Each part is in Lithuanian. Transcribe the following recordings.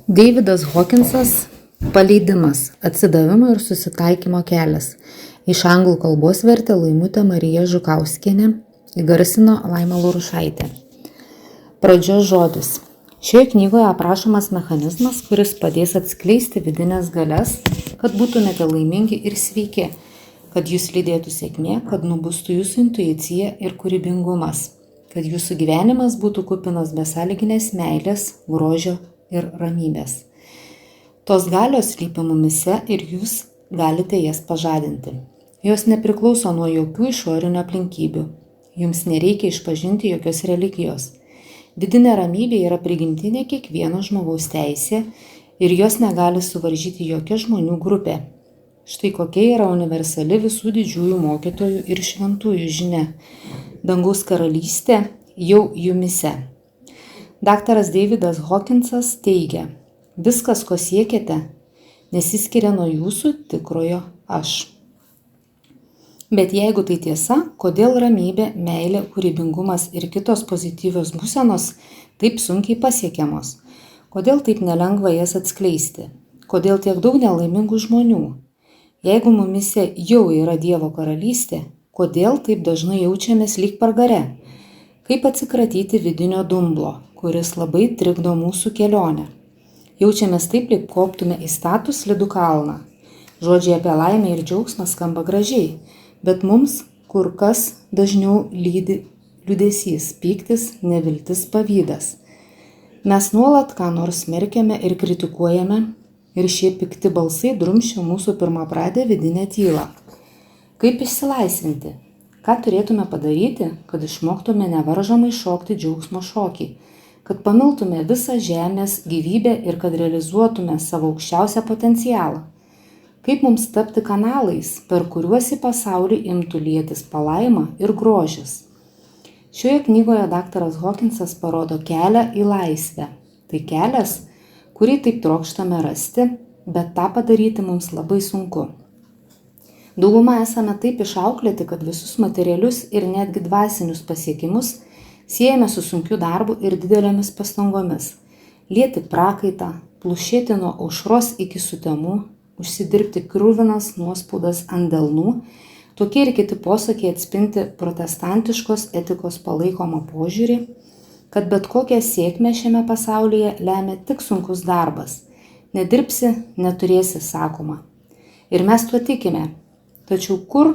Deividas Hawkinsas Paleidimas – atsidavimo ir susitaikymo kelias. Iš anglų kalbos vertė Laimutė Marija Žukauskienė, įgarsino Laima Laurušaitė. Pradžios žodis. Šioje knygoje aprašomas mechanizmas, kuris padės atskleisti vidinės galias, kad būtumėte laimingi ir sveiki, kad jūs lydėtų sėkmė, kad nubustų jūsų intuicija ir kūrybingumas, kad jūsų gyvenimas būtų kupinas besąlyginės meilės, grožio ir ramybės. Tos galios slypi mumise ir jūs galite jas pažadinti. Jos nepriklauso nuo jokių išorinių aplinkybių. Jums nereikia išpažinti jokios religijos. Vidinė ramybė yra prigimtinė kiekvieno žmogaus teisė ir jos negali suvaržyti jokia žmonių grupė. Štai kokia yra universali visų didžiųjų mokytojų ir šventųjų žinia. Dangaus karalystė jau jumise. Daktaras Deividas Hawkinsas teigia, viskas, ko siekiate, nesiskiria nuo jūsų tikrojo aš. Bet jeigu tai tiesa, kodėl ramybė, meilė, kūrybingumas ir kitos pozityvios būsenos taip sunkiai pasiekiamos? Kodėl taip nelengva jas atskleisti? Kodėl tiek daug nelaimingų žmonių? Jeigu mumise jau yra Dievo karalystė, kodėl taip dažnai jaučiamės lyg pragare? Kaip atsikratyti vidinio dumblo, kuris labai trikdo mūsų kelionę? Jaučiamės taip, lyg koptume į statų slidų kalną. Žodžiai apie laimę ir džiaugsmą skamba gražiai, bet mums kur kas dažniau lydi liūdesys, pyktis, neviltis, pavydas. Mes nuolat ką nors smerkiame ir kritikuojame ir šie pikti balsai drumsčia mūsų pirmapradę vidinę tylą. Kaip išsilaisvinti? Ką turėtume padaryti, kad išmoktume nevaržomai šokti džiaugsmo šokį, kad pamiltume visą žemės gyvybę ir kad realizuotume savo aukščiausią potencialą? Kaip mums tapti kanalais, per kuriuos į pasaulį imtų lietis palaima ir grožis? Šioje knygoje daktaras Hawkinsas parodo kelią į laisvę. Tai kelias, kurį taip trokštame rasti, bet tą padaryti mums labai sunku. Dauguma esame taip išauklėti, kad visus materialius ir netgi dvasinius pasiekimus siejame su sunkiu darbu ir didelėmis pastangomis. Lieti prakaitą, plušėti nuo aušros iki sutemų, užsidirbti kruvinas nuospaudas ant delnų, tokie ir kiti posakiai atspindi protestantiškos etikos palaikomą požiūrį, kad bet kokią sėkmę šiame pasaulyje lemia tik sunkus darbas. Nedirbsi, neturėsi, sakoma. Ir mes tuo tikime. Tačiau kur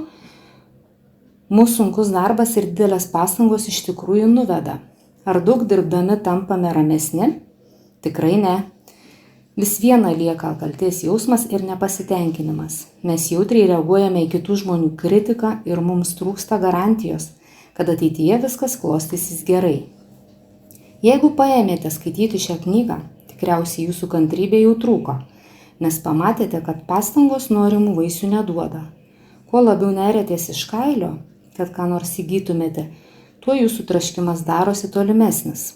mūsų sunkus darbas ir didelės pastangos iš tikrųjų nuveda? Ar daug dirbdami tampame ramesni? Tikrai ne. Vis viena lieka kaltės jausmas ir nepasitenkinimas. Mes jautriai reaguojame į kitų žmonių kritiką ir mums trūksta garantijos, kad ateityje viskas klostysis gerai. Jeigu paėmėte skaityti šią knygą, tikriausiai jūsų kantrybė jau trūko, nes pamatėte, kad pastangos norimų vaisių neduoda. Kuo labiau neriatės iš kailio, kad ką nors įgytumėte, tuo jūsų troškimas darosi tolimesnis.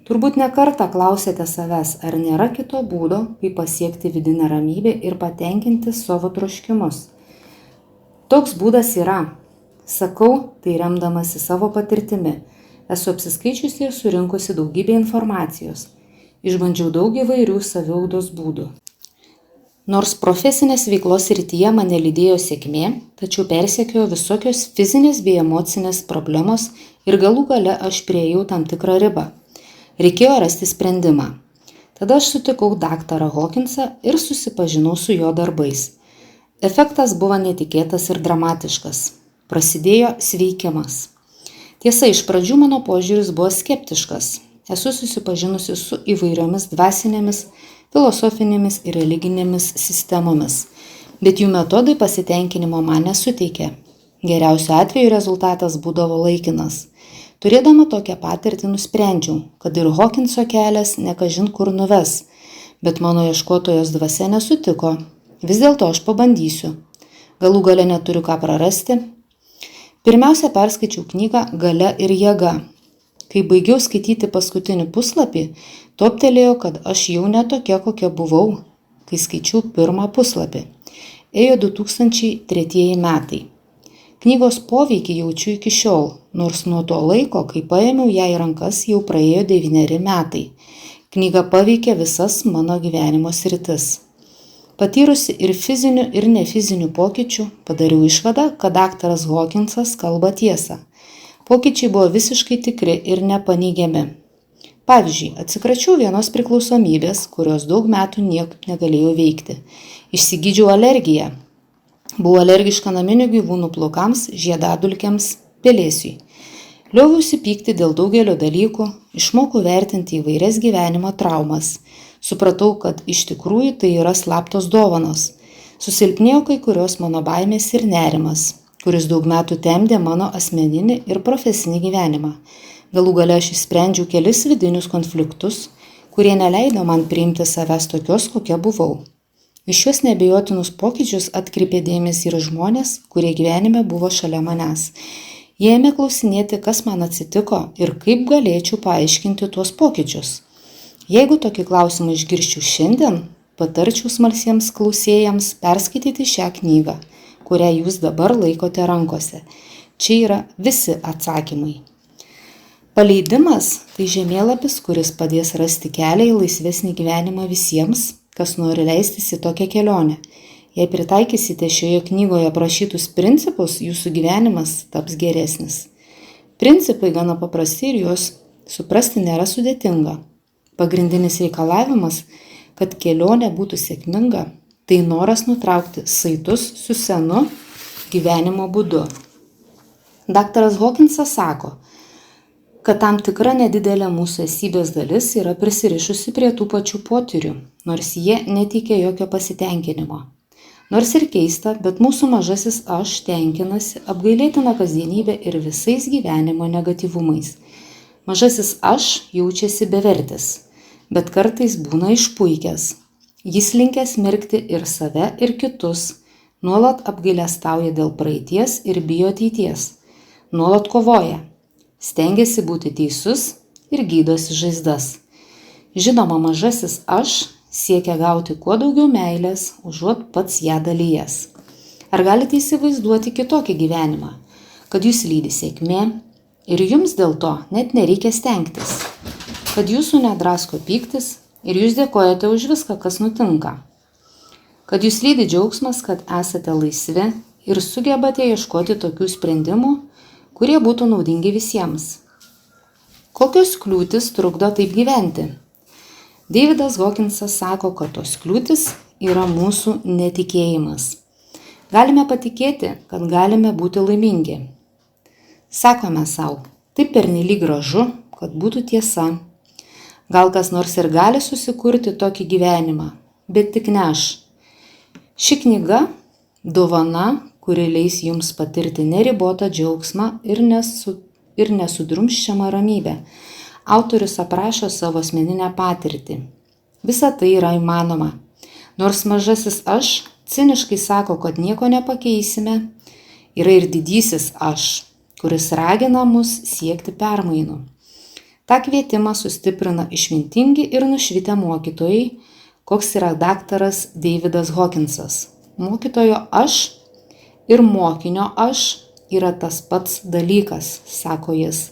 Turbūt ne kartą klausėte savęs, ar nėra kito būdo, kaip pasiekti vidinę ramybę ir patenkinti savo troškimus. Toks būdas yra. Sakau, tai remdamasi savo patirtimi. Esu apsiskaičiusi ir surinkusi daugybę informacijos. Išbandžiau daug įvairių saviugdos būdų. Nors profesinės veiklos srityje mane lydėjo sėkmė, tačiau persekiojo visokios fizinės bei emocinės problemos ir galų gale aš priėjau tam tikrą ribą. Reikėjo rasti sprendimą. Tada aš sutikau daktarą Hawkinsą ir susipažinau su jo darbais. Efektas buvo netikėtas ir dramatiškas. Prasidėjo sveikimas. Tiesa, iš pradžių mano požiūris buvo skeptiškas. Esu susipažinusi su įvairiomis dvasinėmis, filosofinėmis ir religinėmis sistemomis, bet jų metodai pasitenkinimo man nesuteikė. Geriausiu atveju rezultatas būdavo laikinas. Turėdama tokią patirtį nusprendžiau, kad ir Hawkinso kelias nekažin kur nuves, bet mano ieškotojos dvasia nesutiko. Vis dėlto aš pabandysiu. Galų gale neturiu ką prarasti. Pirmiausia, perskaičiau knygą Galia ir jėga. Kai baigiau skaityti paskutinį puslapį, toptelėjo, kad aš jau ne tokia, kokia buvau, kai skaičiau pirmą puslapį. Ėjo 2003 metai. Knygos poveikį jaučiu iki šiol, nors nuo to laiko, kai paėmiau ją į rankas, jau praėjo 9 metai. Knyga paveikė visas mano gyvenimo sritis. Patyrusi ir fizinių, ir nefizinių pokyčių, padariau išvadą, kad daktaras Hawkinsas kalba tiesą. Pokyčiai buvo visiškai tikri ir nepaneigiami. Pavyzdžiui, atsikračiau vienos priklausomybės, kurios daug metų niekaip negalėjau veikti. Išsigydžiau alergiją. Buvau alergiška naminių gyvūnų plaukams, žiedadulkėms, pelėsiui. Lioviausi pykti dėl daugelio dalykų, išmokau vertinti įvairias gyvenimo traumas. Supratau, kad iš tikrųjų tai yra slaptos dovanos. Susilpnėjo kai kurios mano baimės ir nerimas, kuris daug metų temdė mano asmeninį ir profesinį gyvenimą. Galų gale aš išsprendžiau kelis vidinius konfliktus, kurie neleido man priimti savęs tokios, kokia buvau. Iš šios neabejotinus pokyčius atkreipė dėmesį ir žmonės, kurie gyvenime buvo šalia manęs. Jie ėmė klausinėti, kas man atsitiko ir kaip galėčiau paaiškinti tuos pokyčius. Jeigu tokį klausimą išgirsčiau šiandien, patarčiau smalsiems klausėjams perskaityti šią knygą, kurią jūs dabar laikote rankose. Čia yra visi atsakymai. Paleidimas – tai žemėlapis, kuris padės rasti kelią į laisvesnį gyvenimą visiems, kas nori leistis į tokią kelionę. Jei pritaikysite šioje knygoje aprašytus principus, jūsų gyvenimas taps geresnis. Principai gana paprasti ir juos suprasti nėra sudėtinga. Pagrindinis reikalavimas, kad kelionė būtų sėkminga, tai noras nutraukti saitus su senu gyvenimo būdu. Daktaras Hawkinsas sako, kad tam tikra nedidelė mūsų esybės dalis yra prisirišusi prie tų pačių potyrių, nors jie neteikia jokio pasitenkinimo. Nors ir keista, bet mūsų mažasis aš tenkinasi apgailėtina kasdienybė ir visais gyvenimo negatyvumais. Mažasis aš jaučiasi bevertis, bet kartais būna išpuikęs. Jis linkęs smerkti ir save, ir kitus, nuolat apgailestauja dėl praeities ir bijo ateities, nuolat kovoja. Stengiasi būti teisus ir gydosi žaizdas. Žinoma, mažasis aš siekia gauti kuo daugiau meilės, užuot pats ją dalijęs. Ar galite įsivaizduoti kitokį gyvenimą, kad jūs lydi sėkmė ir jums dėl to net nereikia stengtis, kad jūsų nedrasko pyktis ir jūs dėkojate už viską, kas nutinka, kad jūs lydi džiaugsmas, kad esate laisvi ir sugebate ieškoti tokių sprendimų, kurie būtų naudingi visiems. Kokios kliūtis trukdo taip gyventi? Davidas Hawkinsas sako, kad tos kliūtis yra mūsų netikėjimas. Galime patikėti, kad galime būti laimingi. Sakome savo, tai pernelyg gražu, kad būtų tiesa. Gal kas nors ir gali susikurti tokį gyvenimą, bet tik ne aš. Ši knyga – dovana, kuri leis jums patirti neribotą džiaugsmą ir nesudrumsčiamą ramybę. Autorius aprašo savo asmeninę patirtį. Visa tai yra įmanoma. Nors mažasis aš ciniškai sako, kad nieko nepakeisime, yra ir didysis aš, kuris ragina mus siekti permainų. Ta kvietimą sustiprina išmintingi ir nušvitę mokytojai, koks yra daktaras Davidas Hawkinsas. Mokytojo aš ir mokinio aš yra tas pats dalykas, sako jis.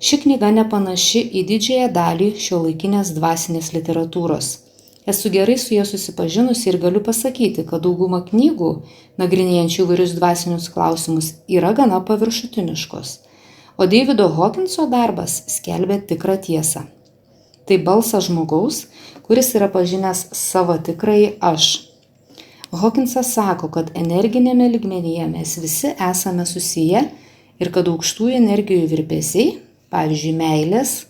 Ši knyga nepanaši į didžiąją dalį šiuolaikinės dvasinės literatūros. Esu gerai su ja susipažinusi ir galiu pasakyti, kad dauguma knygų, nagrinėjančių įvairius dvasinius klausimus, yra gana paviršutiniškos. O Davido Hawkinso darbas skelbia tikrą tiesą. Tai balsas žmogaus, kuris yra pažinęs savo tikrąjį aš. Hawkinsas sako, kad energinėme lygmenyje mes visi esame susiję ir kad aukštųjų energijų virpesiai, pavyzdžiui meilės,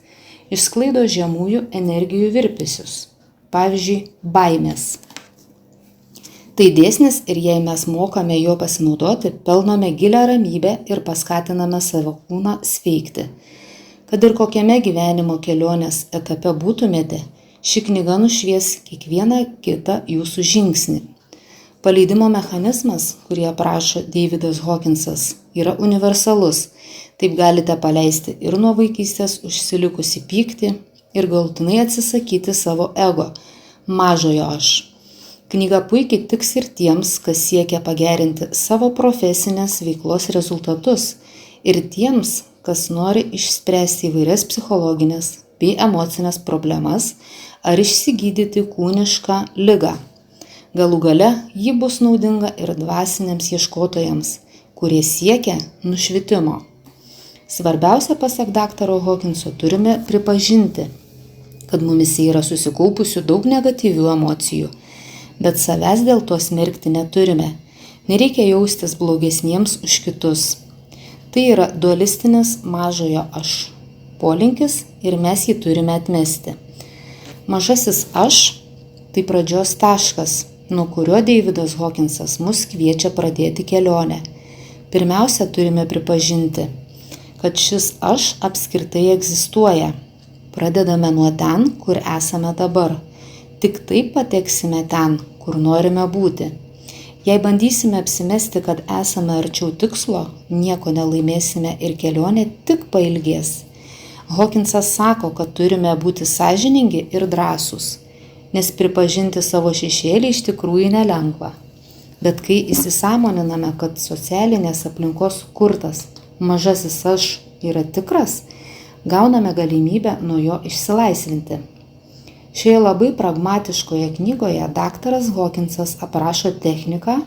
išsklaido žemųjų energijų virpesius, pavyzdžiui baimės. Tai dėsnis ir jei mes mokame jo pasinaudoti, pelnome gilią ramybę ir paskatiname savo kūną sveikti. Kad ir kokiame gyvenimo kelionės etape būtumėte, ši knyga nušvies kiekvieną kitą jūsų žingsnį. Paleidimo mechanizmas, kurį aprašo Davidas Hawkinsas, yra universalus. Taip galite paleisti ir nuo vaikystės užsilikusį pyktį ir galutinai atsisakyti savo ego, mažojo aš. Knyga puikiai tiks ir tiems, kas siekia pagerinti savo profesinės veiklos rezultatus ir tiems, kas nori išspręsti įvairias psichologinės, bei emocinės problemas ar išsigydyti kūnišką ligą. Galų gale ji bus naudinga ir dvasiniams ieškotojams, kurie siekia nušvitimo. Svarbiausia, pasak daktaro Hawkinso, turime pripažinti, kad mumise yra susikaupusių daug negatyvių emocijų, bet savęs dėl to smerkti neturime. Nereikia jaustis blogesniems už kitus. Tai yra dualistinis mažojo aš polinkis ir mes jį turime atmesti. Mažasis aš – tai pradžios taškas, nuo kurio Davidas Hawkinsas mus kviečia pradėti kelionę. Pirmiausia, turime pripažinti, kad šis aš apskritai egzistuoja. Pradedame nuo ten, kur esame dabar. Tik taip pateksime ten, kur norime būti. Jei bandysime apsimesti, kad esame arčiau tikslo, nieko nelaimėsime ir kelionė tik pailgės. Hawkinsas sako, kad turime būti sąžiningi ir drąsūs, nes pripažinti savo šešėlį iš tikrųjų nelengva. Bet kai įsisąmoniname, kad socialinės aplinkos sukurtas mažasis aš yra tikras, gauname galimybę nuo jo išsilaisvinti. Šioje labai pragmatiškoje knygoje daktaras Hawkinsas aprašo techniką,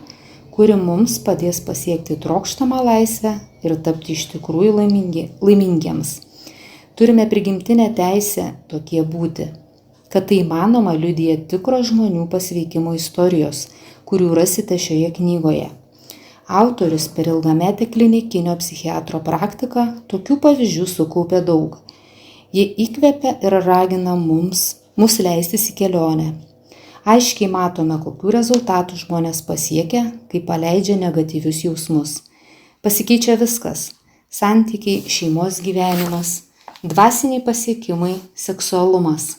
kuri mums padės pasiekti trokštamą laisvę ir tapti iš tikrųjų laimingiems. Turime prigimtinę teisę tokie būti. Kad tai įmanoma, liudija tikro žmonių pasveikimo istorijos, kurių rasite šioje knygoje. Autorius per ilgametę klinikinio psichiatro praktiką tokių pavyzdžių sukaupė daug. Jie įkvepia ir ragina mus leistis į kelionę. Aiškiai matome, kokių rezultatų žmonės pasiekia, kai paleidžia negatyvius jausmus. Pasikeičia viskas – santykiai, šeimos gyvenimas, dvasiniai pasiekimai, seksualumas.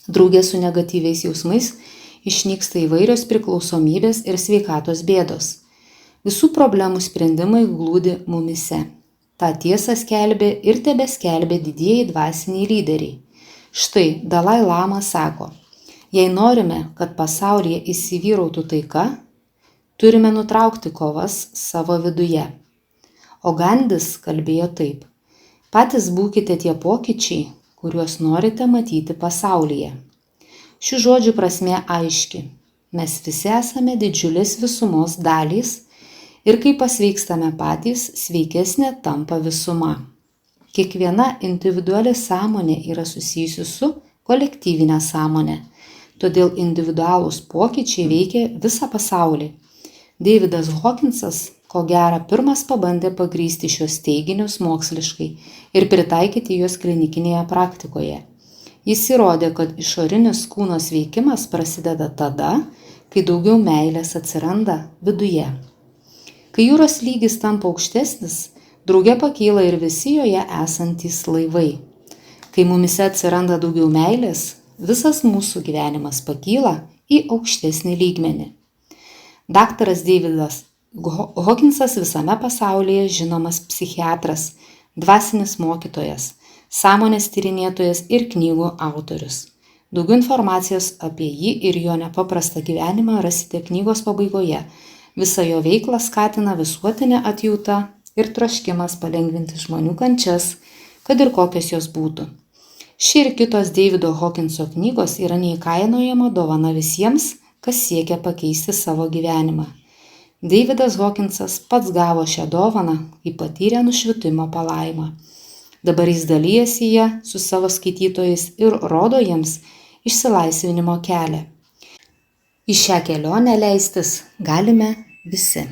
Drauge su negatyviais jausmais išnyksta įvairios priklausomybės ir sveikatos bėdos. Visų problemų sprendimai glūdi mumise. Ta tiesą skelbė ir tebeskelbė didieji dvasiniai lyderiai. Štai Dalai Lama sako, jei norime, kad pasaulyje įsivyrautų taika, turime nutraukti kovas savo viduje. O Gandis kalbėjo taip, patys būkite tie pokyčiai, kuriuos norite matyti pasaulyje. Šių žodžių prasmė aiški, mes visi esame didžiulės visumos dalys ir kai pasveikstame patys, sveikesnė tampa visuma. Kiekviena individuali sąmonė yra susijusi su kolektyvinė sąmonė, todėl individualūs pokyčiai veikia visą pasaulį. Davidas Hawkinsas, ko gero, pirmas pabandė pagrįsti šios teiginius moksliškai ir pritaikyti juos klinikinėje praktikoje. Jis įrodė, kad išorinis kūno sveikimas prasideda tada, kai daugiau meilės atsiranda viduje. Kai jūros lygis tampa aukštesnis, drauge pakyla ir visi joje esantys laivai. Kai mumise atsiranda daugiau meilės, visas mūsų gyvenimas pakyla į aukštesnį lygmenį. Daktaras Davidas Hawkinsas visame pasaulyje žinomas psichiatras, dvasinis mokytojas, sąmonės tyrinėtojas ir knygų autorius. Daugiau informacijos apie jį ir jo nepaprastą gyvenimą rasite knygos pabaigoje. Visą jo veiklą skatina visuotinė atjauta ir troškimas palengvinti žmonių kančias, kad ir kokios jos būtų. Ši ir kitos Davido Hawkinso knygos yra neįkainojama dovana visiems, kas siekia pakeisti savo gyvenimą. Davidas Hawkinsas pats gavo šią dovaną, kai patyrė nušvitimo palaimą. Dabar jis dalijasi ją su savo skaitytojais ir rodo jiems išsilaisvinimo kelią. Į šią kelionę leistis galime visi.